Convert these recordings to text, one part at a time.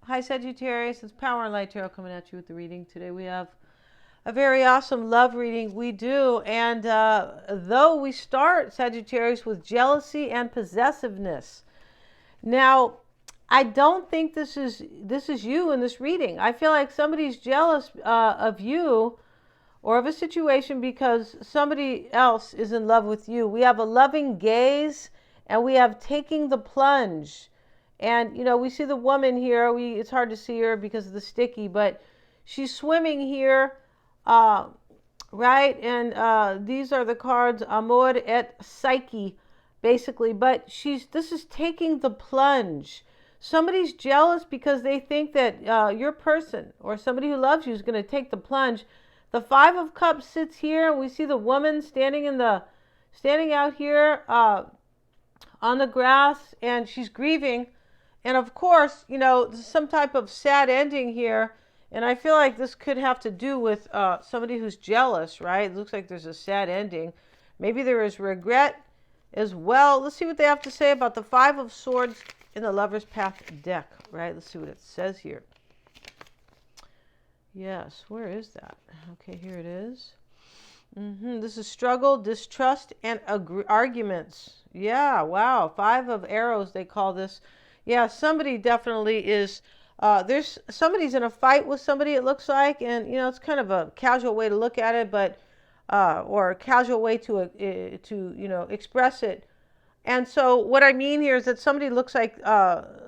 Hi Sagittarius, it's Power and Light Tarot coming at you with the reading. Today we have a very awesome love reading. We do, and though we start Sagittarius with jealousy and possessiveness. Now, I don't think this is you in this reading. I feel like somebody's jealous of you or of a situation because somebody else is in love with you. We have a loving gaze and we have taking the plunge. And, you know, we see the woman here. It's hard to see her because of the sticky, but she's swimming here, right? And these are the cards, Amor et Psyche, basically. But this is taking the plunge. Somebody's jealous because they think that your person or somebody who loves you is going to take the plunge. The Five of Cups sits here, and we see the woman standing out here on the grass, and she's grieving. And of course, you know, some type of sad ending here. And I feel like this could have to do with somebody who's jealous, right? It looks like there's a sad ending. Maybe there is regret as well. Let's see what they have to say about the Five of Swords in the Lover's Path deck, right? Let's see what it says here. Yes, where is that? Okay, here it is. This is struggle, distrust, and arguments. Yeah, wow. Five of Arrows, they call this. Yeah, somebody definitely is, somebody's in a fight with somebody, it looks like, and, you know, it's kind of a casual way to look at it, but, or a casual way to you know, express it. And so what I mean here is that somebody looks like they're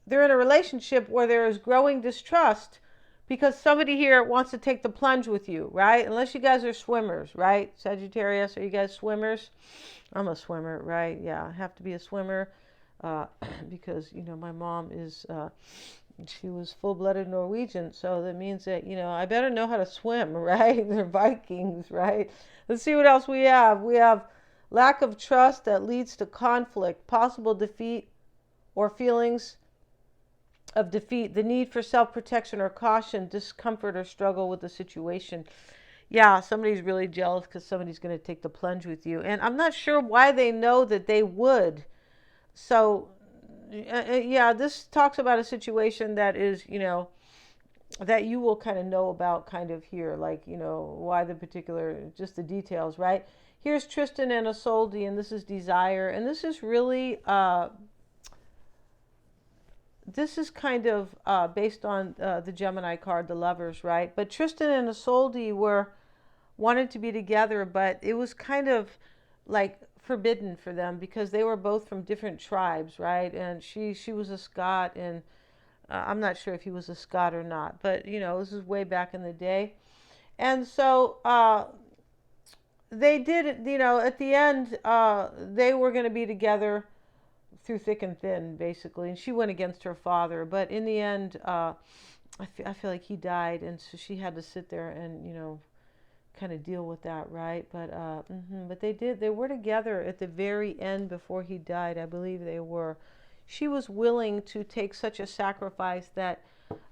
in a relationship where there is growing distrust because somebody here wants to take the plunge with you, right? Unless you guys are swimmers, right? Sagittarius, are you guys swimmers? I'm a swimmer, right? Yeah, I have to be a swimmer because, you know, my mom is, she was full-blooded Norwegian, so that means that, you know, I better know how to swim, right? They're Vikings, right? Let's see what else we have. We have lack of trust that leads to conflict, possible defeat or feelings of defeat, the need for self-protection or caution, discomfort or struggle with the situation. Yeah, somebody's really jealous because somebody's going to take the plunge with you. And I'm not sure why they know that they would. So, yeah, this talks about a situation that is, you know, that you will kind of know about kind of here. Like, you know, why the particular, just the details, right? Here's Tristan and Isolde, and this is Desire. And this is really... this is kind of based on the Gemini card, the Lovers, right? But Tristan and Isolde wanted to be together, but it was kind of like forbidden for them because they were both from different tribes, right? And she was a Scot, and I'm not sure if he was a Scot or not, but you know, this is way back in the day. And so they did, you know, at the end, they were going to be together through thick and thin, basically. And she went against her father. But in the end, I feel like he died. And so she had to sit there and, you know, kind of deal with that, right? But they were together at the very end before he died. I believe they were. She was willing to take such a sacrifice that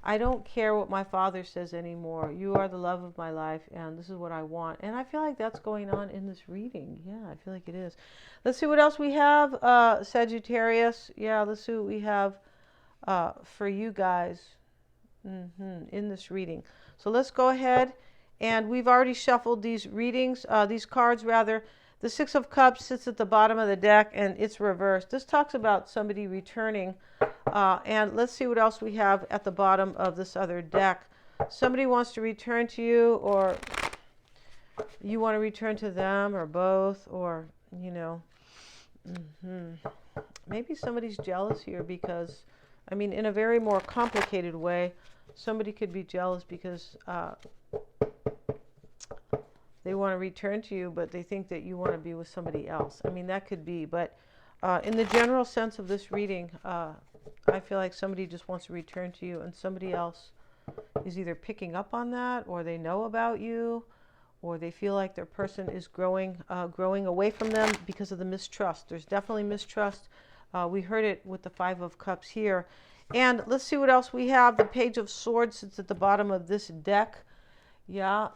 I don't care what my father says anymore. You are the love of my life, and this is what I want. And I feel like that's going on in this reading. Yeah, I feel like it is. Let's see what else we have, Sagittarius. Yeah, let's see what we have for you guys in this reading. So let's go ahead, and we've already shuffled these readings, these cards rather. The Six of Cups sits at the bottom of the deck, and it's reversed. This talks about somebody returning. And let's see what else we have at the bottom of this other deck. Somebody wants to return to you, or you want to return to them, or both, or, you know, maybe somebody's jealous here because, I mean, in a very more complicated way, somebody could be jealous because they want to return to you, but they think that you want to be with somebody else. I mean, that could be, but in the general sense of this reading, I feel like somebody just wants to return to you, and somebody else is either picking up on that, or they know about you, or they feel like their person is growing away from them because of the mistrust. There's definitely mistrust. We heard it with the Five of Cups here. And let's see what else we have. The Page of Swords sits at the bottom of this deck. Yeah.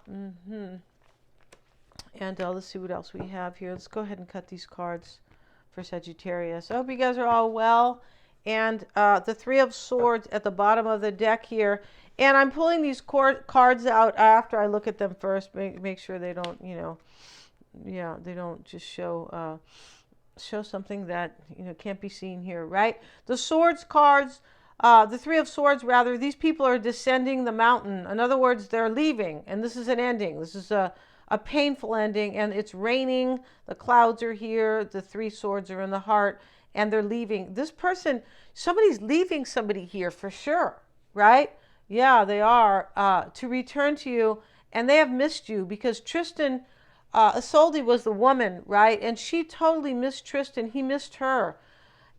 And let's see what else we have here. Let's go ahead and cut these cards for Sagittarius. I hope you guys are all well. and the Three of Swords at the bottom of the deck here. And I'm pulling these cards out after I look at them first, make sure they don't, you know, yeah, they don't just show something that, you know, can't be seen here, right? The Swords cards, the Three of Swords, rather, these people are descending the mountain. In other words, they're leaving, and this is an ending. This is a painful ending, and it's raining. The clouds are here. The Three Swords are in the heart, and they're leaving. This person, somebody's leaving somebody here for sure, right? Yeah, they are, to return to you, and they have missed you because Tristan, Isolde was the woman, right? And she totally missed Tristan. He missed her.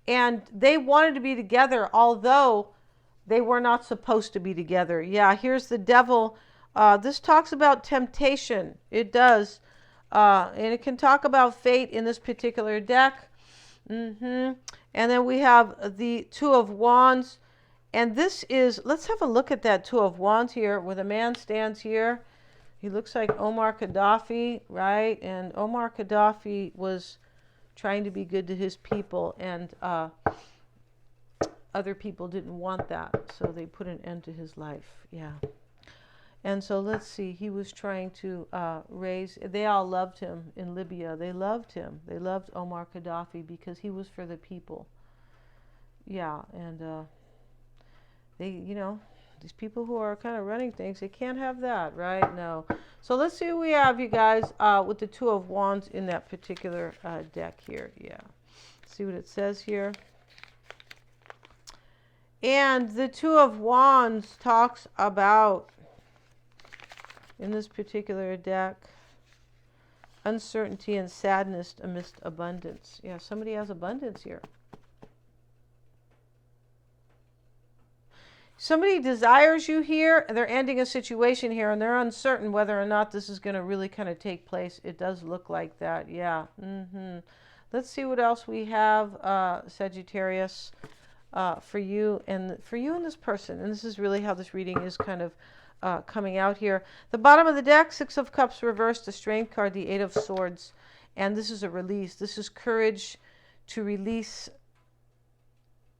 And they wanted to be together, although they were not supposed to be together. Yeah, here's the devil. This talks about temptation. It does. And it can talk about fate in this particular deck. And then we have the Two of Wands. And this is, let's have a look at that Two of Wands here, where the man stands here. He looks like Omar Gaddafi, right? And Omar Gaddafi was trying to be good to his people, and other people didn't want that, so they put an end to his life. Yeah. And so let's see, he was trying to raise, they all loved him in Libya. They loved him. They loved Omar Gaddafi because he was for the people. Yeah, and they, you know, these people who are kind of running things, they can't have that, right? No. So let's see what we have, you guys, with the Two of Wands in that particular deck here. Yeah. See what it says here. And the Two of Wands talks about, in this particular deck, uncertainty and sadness amidst abundance. Yeah, somebody has abundance here. Somebody desires you here, and they're ending a situation here, and they're uncertain whether or not this is going to really kind of take place. It does look like that, yeah. Let's see what else we have, Sagittarius, for you and this person. And this is really how this reading is kind of coming out here. The bottom of the deck, Six of Cups reversed, the Strength card, the Eight of Swords, and this is a release. This is courage to release.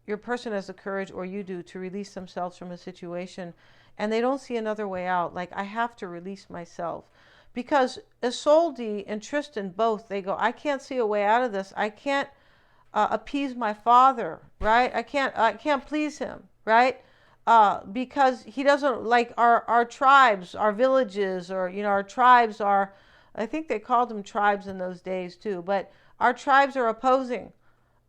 Your person has the courage, or you do, to release themselves from a situation, and they don't see another way out. Like, I have to release myself. Because Isolde and Tristan both, they go, I can't see a way out of this. I can't appease my father, right? I can't please him, right? Because he doesn't like our tribes, our villages, or, you know, our tribes are, I think they called them tribes in those days too, but our tribes are opposing.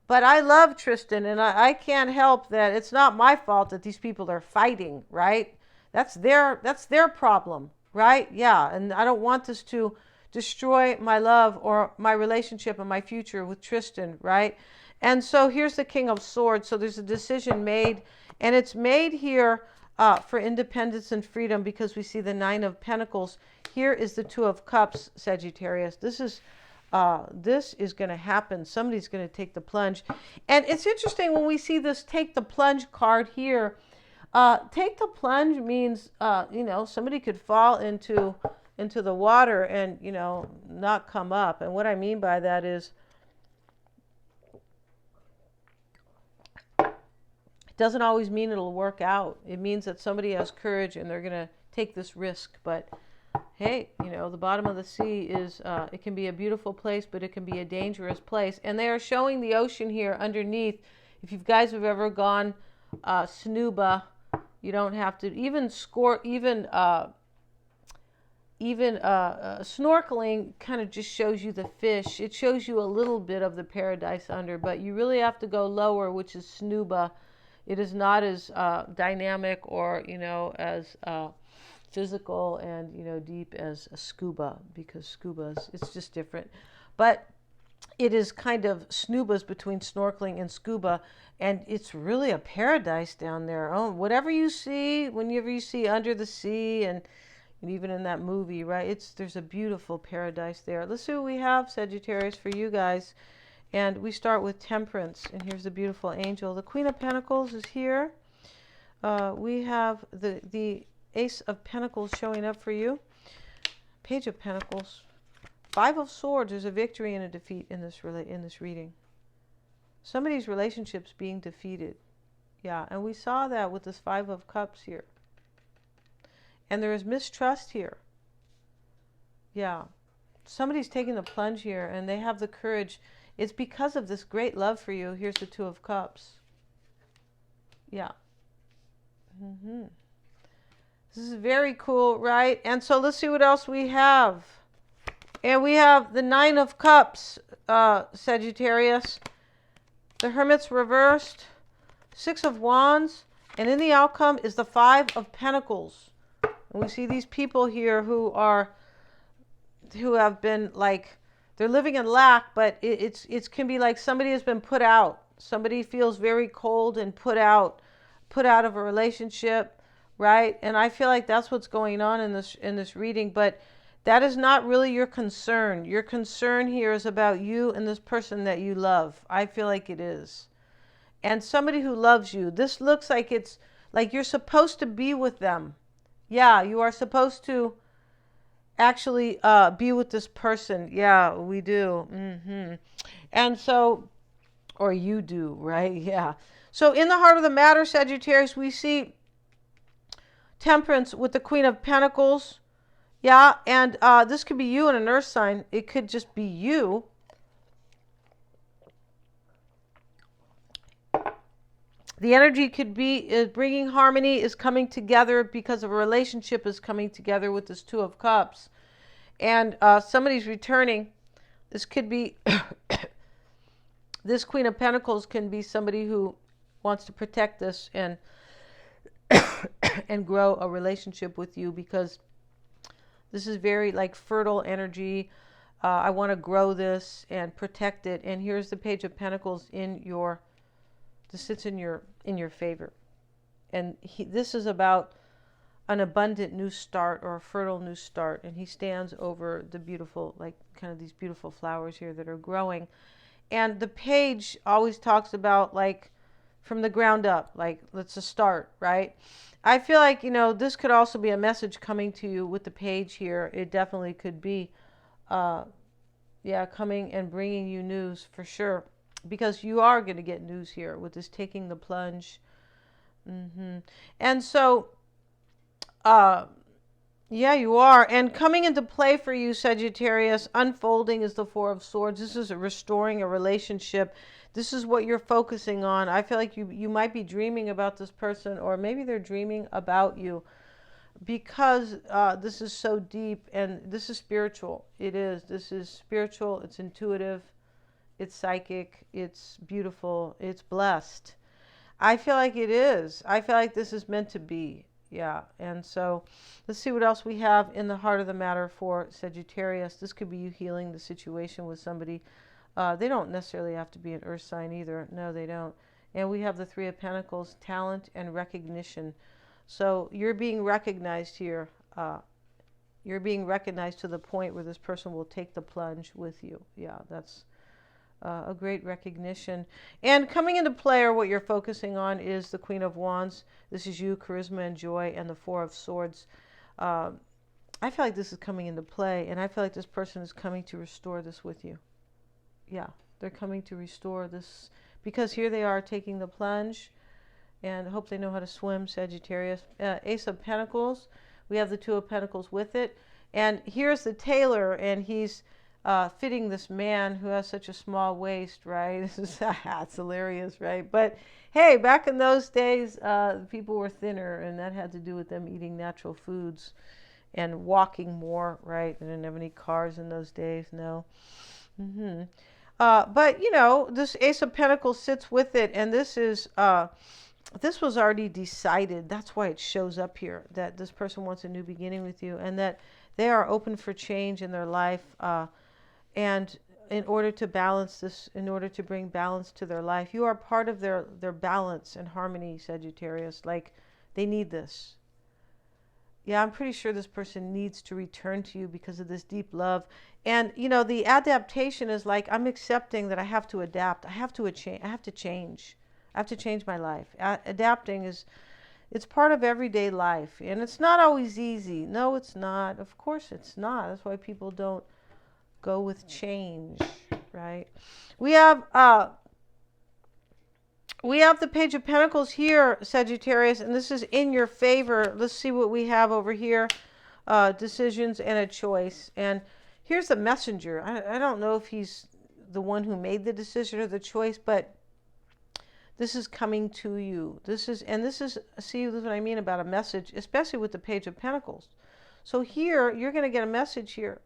But I love Tristan, and I can't help that. It's not my fault that these people are fighting, right? That's their problem, right? Yeah, and I don't want this to destroy my love or my relationship and my future with Tristan, right? And so here's the King of Swords. So there's a decision made, and it's made here for independence and freedom, because we see the Nine of Pentacles. Here is the Two of Cups, Sagittarius. This is going to happen. Somebody's going to take the plunge. And it's interesting when we see this take the plunge card here. Take the plunge means, you know, somebody could fall into the water and, you know, not come up. And what I mean by that is, it doesn't always mean it'll work out. It means that somebody has courage and they're going to take this risk. But hey, you know, the bottom of the sea is, it can be a beautiful place, but it can be a dangerous place. And they are showing the ocean here underneath. If you guys have ever gone snuba, you don't have to even snorkeling kind of just shows you the fish. It shows you a little bit of the paradise under, but you really have to go lower, which is snuba. It is not as dynamic or, you know, as physical and, you know, deep as a scuba, because scuba's, it's just different. But it is kind of snubas between snorkeling and scuba, and it's really a paradise down there. Oh, whatever you see, whenever you see Under the Sea, and even in that movie, right, there's a beautiful paradise there. Let's see what we have, Sagittarius, for you guys. And we start with Temperance, and here's the beautiful angel. The Queen of Pentacles is here. We have the Ace of Pentacles showing up for you. Page of Pentacles. Five of Swords. There's a victory and a defeat in this reading. Somebody's relationship's being defeated. Yeah, and we saw that with this Five of Cups here. And there is mistrust here. Yeah. Somebody's taking the plunge here and they have the courage. It's because of this great love for you. Here's the Two of Cups. Yeah. This is very cool, right? And so let's see what else we have. And we have the Nine of Cups, Sagittarius. The Hermit's reversed. Six of Wands. And in the outcome is the Five of Pentacles. And we see these people here who have been like, they're living in lack, but it can be like somebody has been put out. Somebody feels very cold and put out of a relationship, right? And I feel like that's what's going on in this reading, but that is not really your concern. Your concern here is about you and this person that you love. I feel like it is. And somebody who loves you. This looks like it's like you're supposed to be with them. Yeah, you are supposed to actually be with this person. Yeah, we do. And so, or you do, right? Yeah. So in the heart of the matter, Sagittarius, we see Temperance with the Queen of Pentacles. Yeah, and this could be you in an earth sign. It could just be you. The energy could be bringing harmony, is coming together because of a relationship is coming together with this Two of Cups. And somebody's returning. This could be, this Queen of Pentacles can be somebody who wants to protect this and and grow a relationship with you, because this is very like fertile energy. I want to grow this and protect it. And here's the Page of Pentacles this sits in your favor. And this is about an abundant new start, or a fertile new start. And he stands over the beautiful, like kind of these beautiful flowers here that are growing. And the page always talks about like from the ground up, like let's just start, right? I feel like, this could also be a message coming to you with the page here. It definitely could be, coming and bringing you news for sure. Because you are going to get news here with this taking the plunge. And so, you are. And coming into play for you, Sagittarius, unfolding is the Four of Swords. This is restoring a relationship. This is what you're focusing on. I feel like you might be dreaming about this person, or maybe they're dreaming about you, because this is so deep and this is spiritual. It is. This is spiritual. It's intuitive. It's psychic. It's beautiful. It's blessed. I feel like it is. I feel like this is meant to be. Yeah. And so let's see what else we have in the heart of the matter for Sagittarius. This could be you healing the situation with somebody. They don't necessarily have to be an earth sign either. No, they don't. And we have the Three of Pentacles, talent and recognition. So you're being recognized here. You're being recognized to the point where this person will take the plunge with you. Yeah, that's a great recognition. And coming into play, or what you're focusing on, is the Queen of Wands. This is you, charisma and joy, and the Four of Swords. I feel like this is coming into play, and I feel like this person is coming to restore this with you. Yeah, they're coming to restore this, because here they are taking the plunge, and I hope they know how to swim, Sagittarius. Ace of Pentacles. We have the Two of Pentacles with it. And here's the tailor, and he's fitting this man who has such a small waist, right? This is it's hilarious, right? But hey, back in those days, people were thinner, and that had to do with them eating natural foods and walking more, right? They didn't have any cars in those days, no. But this Ace of Pentacles sits with it, and this is this was already decided. That's why it shows up here, that this person wants a new beginning with you, and that they are open for change in their life. And in order to balance this, in order to bring balance to their life, you are part of their balance and harmony, Sagittarius. Like, they need this. Yeah, I'm pretty sure this person needs to return to you because of this deep love. And, the adaptation is like, I'm accepting that I have to adapt. I have to change. I have to change my life. Adapting it's part of everyday life. And it's not always easy. No, it's not. Of course it's not. That's why people don't go with change, right? We have We have the Page of Pentacles here, Sagittarius, and this is in your favor. Let's see what we have over here. Decisions and a choice. And here's the messenger. I don't know if he's the one who made the decision or the choice, but this is coming to you. See what I mean about a message, especially with the Page of Pentacles. So here, you're going to get a message here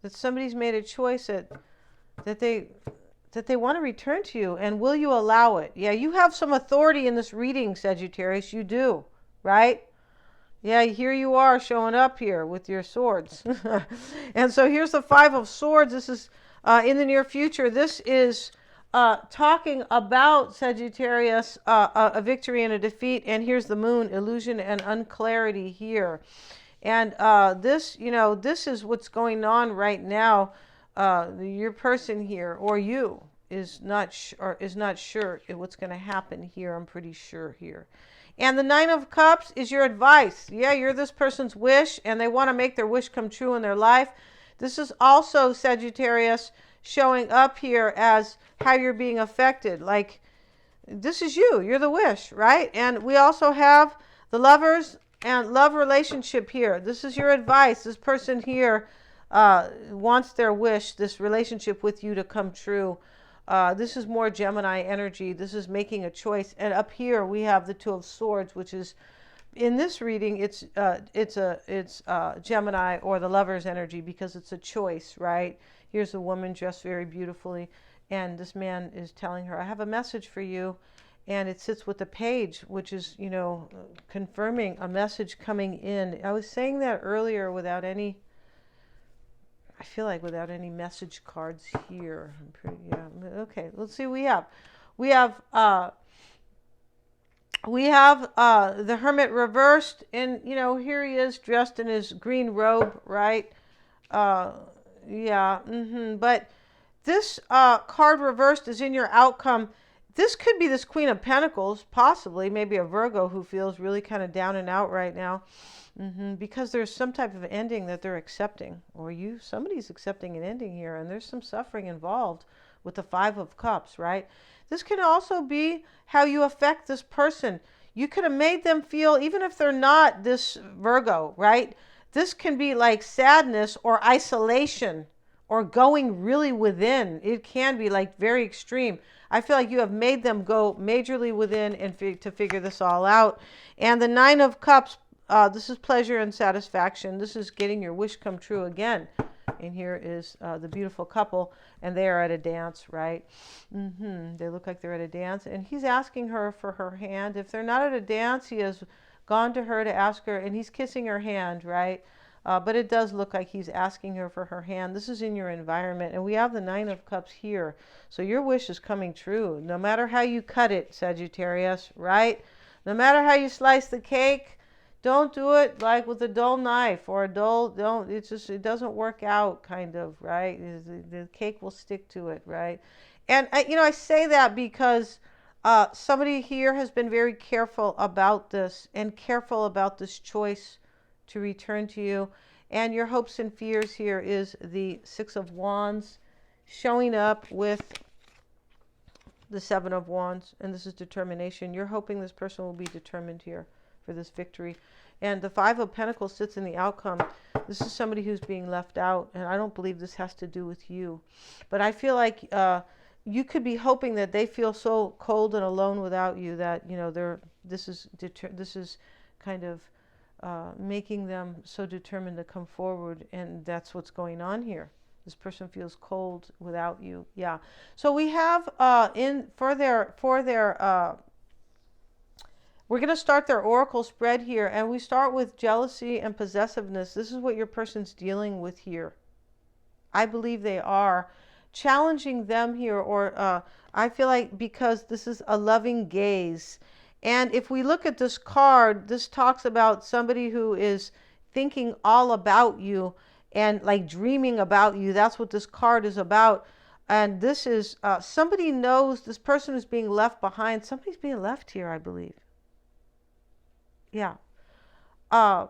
that somebody's made a choice that they want to return to you. And will you allow it? Yeah, you have some authority in this reading, Sagittarius. You do, right? Yeah, here you are showing up here with your swords. And so here's the Five of Swords. This is in the near future. This is talking about Sagittarius, a victory and a defeat. And here's the Moon, illusion and unclarity here. And this is what's going on right now. Your person here, or you, is not sure what's going to happen here. I'm pretty sure here. And the Nine of Cups is your advice. Yeah, you're this person's wish, and they want to make their wish come true in their life. This is also, Sagittarius, showing up here as how you're being affected. Like, this is you. You're the wish, right? And we also have the Lovers and love relationship here. This is your advice. This person here wants their wish, this relationship with you, to come true. This is more Gemini energy. This is making a choice. And up here we have the Two of Swords, which is, in this reading, it's Gemini or the Lover's energy, because it's a choice, right? Here's a woman dressed very beautifully, and this man is telling her, I have a message for you. And it sits with the Page, which is, confirming a message coming in. I was saying that earlier without any message cards here. Okay, let's see what we have. We have the Hermit reversed, and here he is dressed in his green robe, right? But this card reversed is in your outcome. This could be this Queen of Pentacles, possibly, maybe a Virgo who feels really kind of down and out right now. Because there's some type of ending that they're accepting, or somebody's accepting an ending here, and there's some suffering involved with the Five of Cups, right? This can also be how you affect this person. You could have made them feel, even if they're not this Virgo, right? This can be like sadness or isolation or going really within. It can be like very extreme. I feel like you have made them go majorly within and to figure this all out. And the Nine of Cups, this is pleasure and satisfaction. This is getting your wish come true again. And here is the beautiful couple, and they are at a dance, right? They look like they're at a dance, and he's asking her for her hand. If they're not at a dance, he has gone to her to ask her, and he's kissing her hand, right? But it does look like he's asking her for her hand. This is in your environment, and we have the Nine of Cups here. So your wish is coming true, no matter how you cut it, Sagittarius, right? No matter how you slice the cake, don't do it like with a dull knife or a dull, it doesn't work out, kind of, right? The cake will stick to it, right? And, I say that because somebody here has been very careful about this, and careful about this choice to return to you. And your hopes and fears here is the Six of Wands showing up with the Seven of Wands, and this is determination. You're hoping this person will be determined here for this victory. And the Five of Pentacles sits in the outcome. This is somebody who's being left out, and I don't believe this has to do with you. But I feel like you could be hoping that they feel so cold and alone without you that, this is kind of making them so determined to come forward, and that's what's going on here. This person feels cold without you. Yeah. So we have we're going to start their oracle spread here, and we start with jealousy and possessiveness. This is what your person's dealing with here. I believe they are challenging them here, or I feel like, because this is a loving gaze. And if we look at this card, this talks about somebody who is thinking all about you and like dreaming about you. That's what this card is about. And this is somebody knows this person is being left behind. Somebody's being left here, I believe. Yeah. And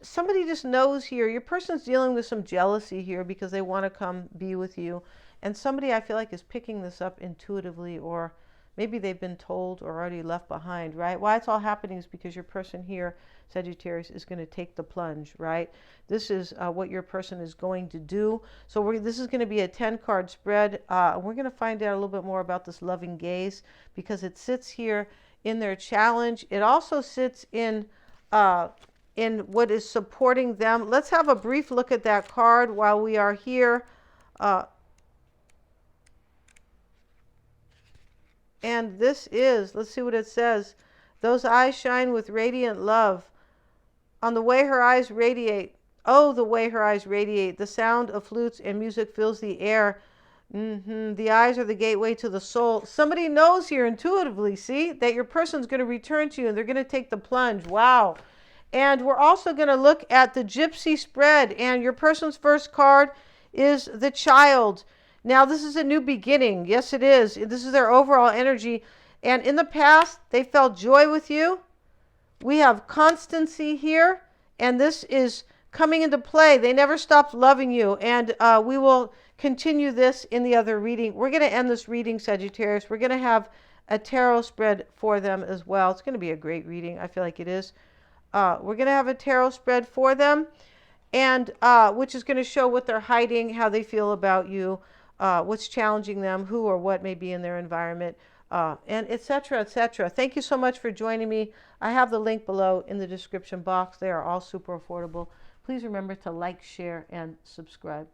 somebody just knows here, your person's dealing with some jealousy here because they want to come be with you. And somebody I feel like is picking this up intuitively, or maybe they've been told or already left behind, right? Why it's all happening is because your person here, Sagittarius, is going to take the plunge, right? This is what your person is going to do. So this is going to be a 10-card spread. We're going to find out a little bit more about this loving gaze, because it sits here in their challenge. It also sits in what is supporting them. Let's have a brief look at that card while we are here. And this is, let's see what it says. Those eyes shine with radiant love. On the way her eyes radiate. Oh, the way her eyes radiate. The sound of flutes and music fills the air. The eyes are the gateway to the soul. Somebody knows here intuitively, see, that your person's going to return to you and they're going to take the plunge. Wow. And we're also going to look at the Gypsy spread. And your person's first card is the Child. Now, this is a new beginning. Yes, it is. This is their overall energy. And in the past, they felt joy with you. We have constancy here. And this is coming into play. They never stopped loving you. And we will continue this in the other reading. We're going to end this reading, Sagittarius. We're going to have a tarot spread for them as well. It's going to be a great reading. I feel like it is. We're going to have a tarot spread for them, and which is going to show what they're hiding, how they feel about you, what's challenging them, who or what may be in their environment, and etc., etc. Thank you so much for joining me. I have the link below in the description box. They are all super affordable. Please remember to like, share, and subscribe.